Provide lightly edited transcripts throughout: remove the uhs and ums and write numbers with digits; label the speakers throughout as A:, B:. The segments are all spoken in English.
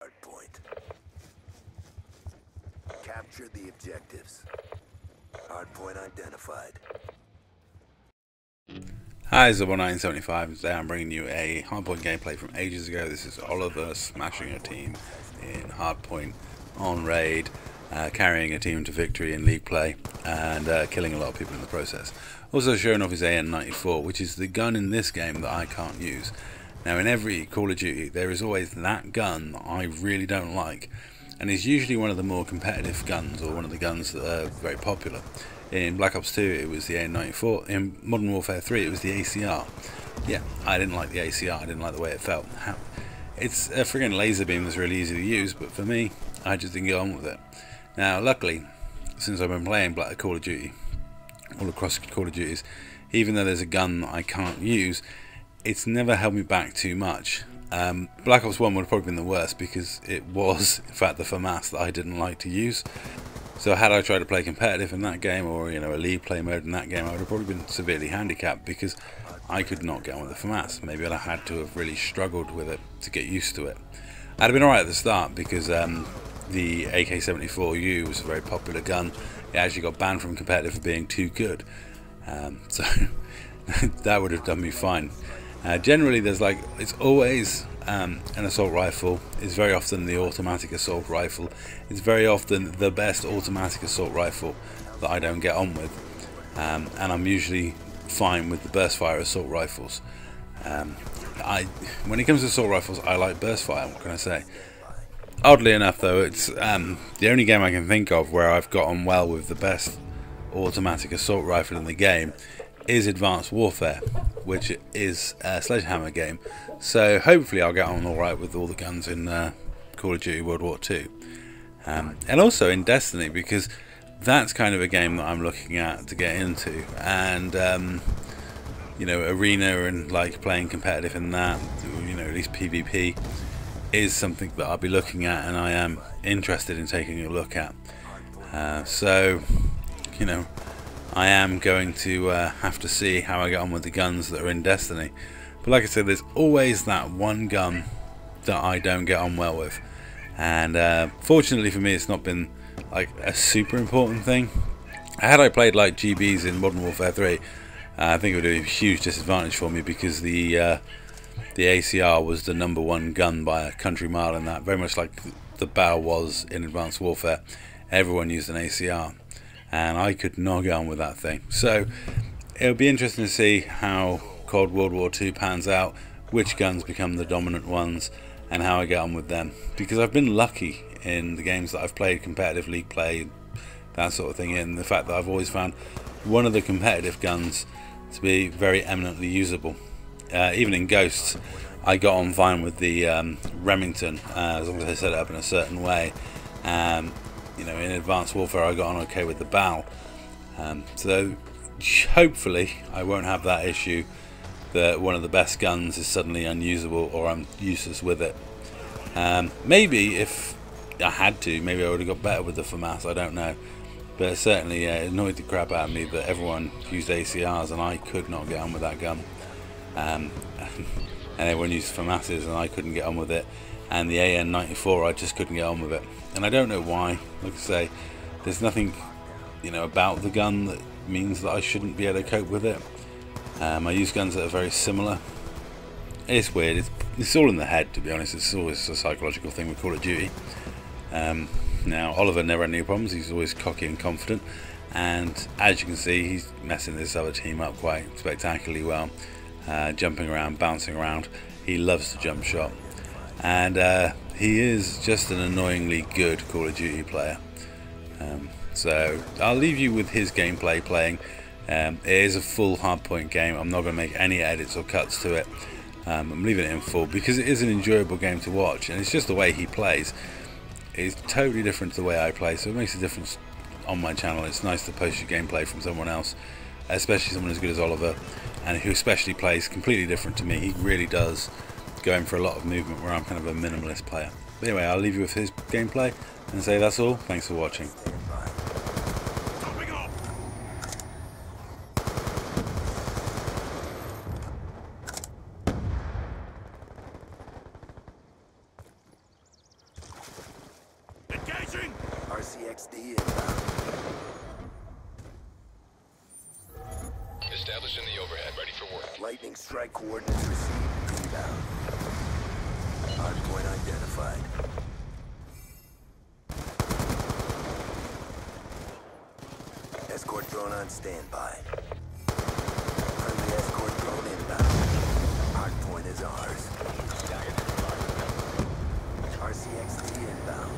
A: Hardpoint. Capture the objectives. Hardpoint identified.
B: Hi, Zobo975. Today I'm bringing you a Hardpoint gameplay from ages ago. This is Oliver smashing a team in Hardpoint on raid, carrying a team to victory in league play, and killing a lot of people in the process. Also showing off his AN94, which is the gun in this game that I can't use. Now, in every Call of Duty, there is always that gun that I really don't like, and it's usually one of the more competitive guns, or one of the guns that are very popular. In Black Ops 2 it was the AN94, in Modern Warfare 3 it was the ACR. Yeah, I didn't like the ACR, I didn't like the way it felt. It's a friggin' laser beam that's really easy to use, but for me, I just didn't get on with it. Now, luckily, since I've been playing Call of Duty, all across Call of Duties, even though there's a gun that I can't use, it's never held me back too much. Black Ops 1 would have probably been the worst, because it was, in fact, the FAMAS that I didn't like to use. So had I tried to play competitive in that game, or a league play mode in that game, I would have probably been severely handicapped because I could not get on with the FAMAS. Maybe I'd have had to have really struggled with it to get used to it. I'd have been alright at the start because the AK-74U was a very popular gun. It actually got banned from competitive for being too good. So that would have done me fine. Generally, it's always an assault rifle. It's very often the automatic assault rifle. It's very often the best automatic assault rifle that I don't get on with, and I'm usually fine with the burst fire assault rifles. When it comes to assault rifles, I like burst fire. What can I say? Oddly enough, though, it's the only game I can think of where I've got on well with the best automatic assault rifle in the game is Advanced Warfare, which is a Sledgehammer game. So hopefully I'll get on alright with all the guns in Call of Duty World War II. And also in Destiny, because that's kind of a game that I'm looking at to get into. And arena and playing competitive in that, at least PvP, is something that I'll be looking at and I am interested in taking a look at. I am going to have to see how I get on with the guns that are in Destiny. But like I said, there's always that one gun that I don't get on well with. And fortunately for me, it's not been a super important thing. Had I played like GBs in Modern Warfare 3, I think it would be a huge disadvantage for me, because the ACR was the #1 gun by a country mile in that. Very much like the BAU was in Advanced Warfare. Everyone used an ACR. And I could not get on with that thing. So it'll be interesting to see how COD World War II pans out, which guns become the dominant ones, and how I get on with them. Because I've been lucky in the games that I've played competitive league play, that sort of thing, in the fact that I've always found one of the competitive guns to be very eminently usable. Even in Ghosts, I got on fine with the Remington, as long as I set it up in a certain way. In Advanced Warfare I got on okay with the BAU. So hopefully I won't have that issue that one of the best guns is suddenly unusable or I'm useless with it. Maybe if I had to, maybe I would have got better with the FAMAS, I don't know. But certainly it annoyed the crap out of me that everyone used ACRs and I could not get on with that gun. And everyone used FAMASs and I couldn't get on with it. And the AN94, I just couldn't get on with it. And I don't know why. Like I say, there's nothing, about the gun that means that I shouldn't be able to cope with it. I use guns that are very similar. It's weird. It's all in the head, to be honest. It's always a psychological thing with Call of Duty. Now, Oliver never had any problems. He's always cocky and confident. And as you can see, he's messing this other team up quite spectacularly well. Jumping around, bouncing around. He loves the jump shot. And he is just an annoyingly good Call of Duty player. So I'll leave you with his gameplay playing. It is a full hardpoint game. I'm not going to make any edits or cuts to it. I'm leaving it in full because it is an enjoyable game to watch, and it's just the way he plays. It's totally different to the way I play, so it makes a difference on my channel. It's nice to post your gameplay from someone else, especially someone as good as Oliver, and who especially plays completely different to me. He really does go in for a lot of movement where I'm kind of a minimalist player. But anyway, I'll leave you with his gameplay and say that's all. Thanks for watching.
C: established in the overhead, ready for work.
A: Lightning strike coordinates received. Inbound. Hardpoint identified. Escort drone on standby. Friendly escort drone inbound. Hardpoint is ours. RCXD inbound.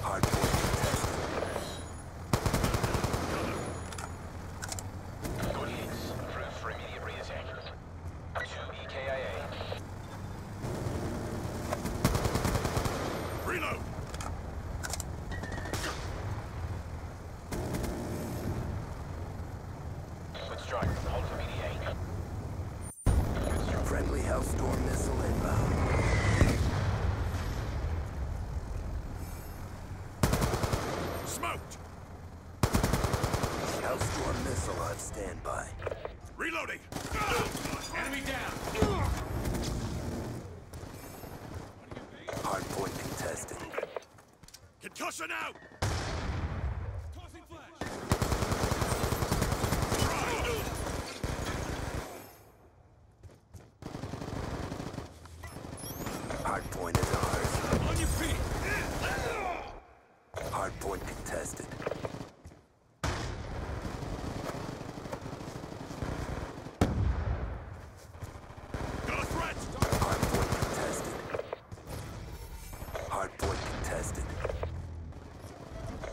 A: Hardpoint contested.
C: Coordinates approved for immediate re-attack. 2 EKIA.
D: Reload!
C: Good strike. Hold for BDA.
A: Friendly Hellstorm missile inbound.
D: Smoked!
A: Hellstorm missile on standby.
D: Reloading! Enemy down!
A: Hardpoint contested.
D: Concussion out! Tossing flash!
A: Hardpoint is ours.
D: On your feet!
A: Hardpoint contested.
D: Got a threat!
A: Hardpoint contested. Hardpoint contested.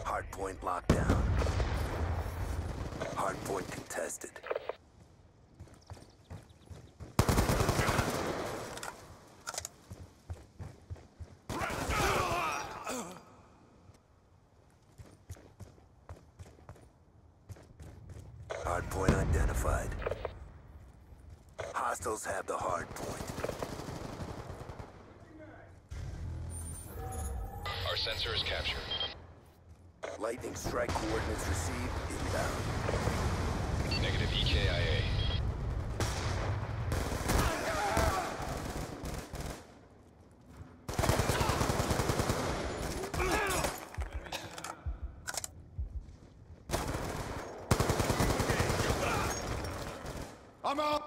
A: Hardpoint locked down. Hardpoint contested. Hardpoint identified. Hostiles have the hardpoint.
C: Our sensor is captured.
A: Lightning strike coordinates received. Inbound.
C: Negative EKIA.
D: I'm out!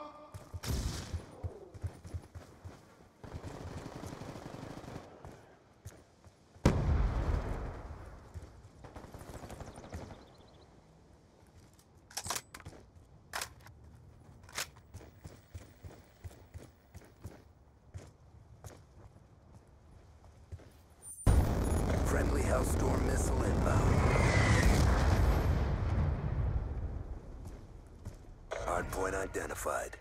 A: Friendly Hellstorm missile inbound. Hardpoint identified.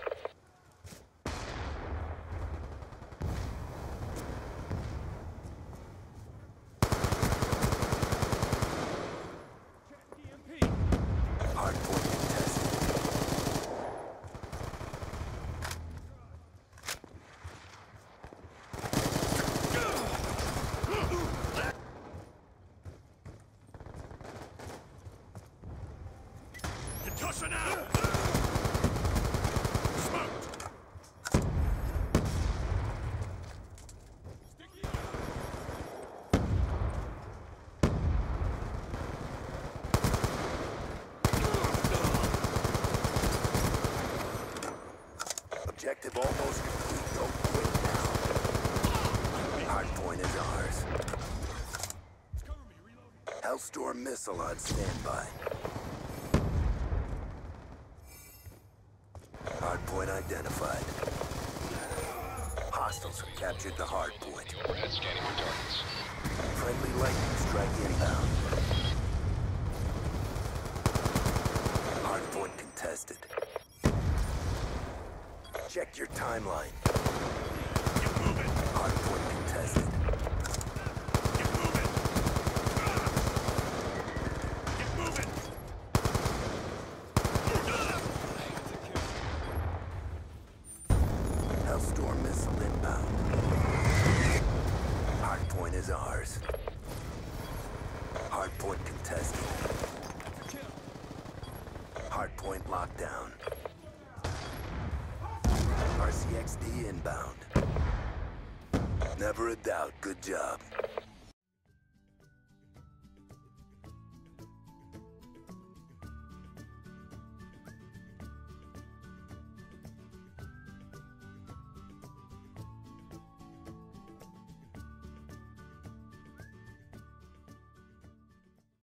A: Hardpoint contested.
D: Concussion out! Smoked!
A: Objective almost complete. Don't quit now. Hardpoint is ours. Hellstorm missile on standby. Hardpoint identified. Hostiles have captured the hardpoint.
C: Overhead scanning for targets.
A: Friendly lightning strike inbound. Hardpoint contested. Check your timeline.
D: Get moving!
A: Hardpoint contested.
D: Get moving! Get moving!
A: Hellstorm missile inbound. Hardpoint is ours. Hardpoint contested. Hardpoint locked down. RCXD inbound. Never a doubt. Good job.